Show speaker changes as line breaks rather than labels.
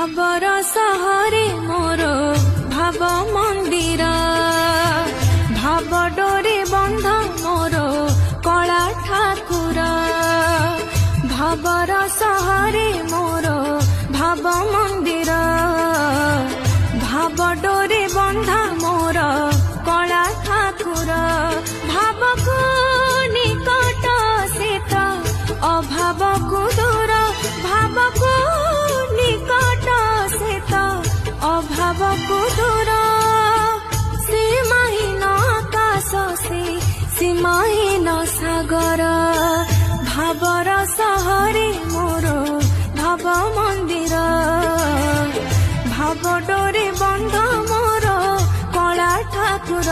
भावर सहरे मोर भाव मंदिर भाव डोरे बंध मोर कला ठाकुर भावर सहरे मोर भाव मंदिर भाव डोरे बंध मोर कला ठाकुर भावको निकट सेत अभाव को दूर भावको निकट सेत अभाव को दूर सीमाहीन आकाश से सीमाहीन सागर भावर सहरे मोर भाव मंदिर भाव डोरे बंध मोर कला ठाकुर।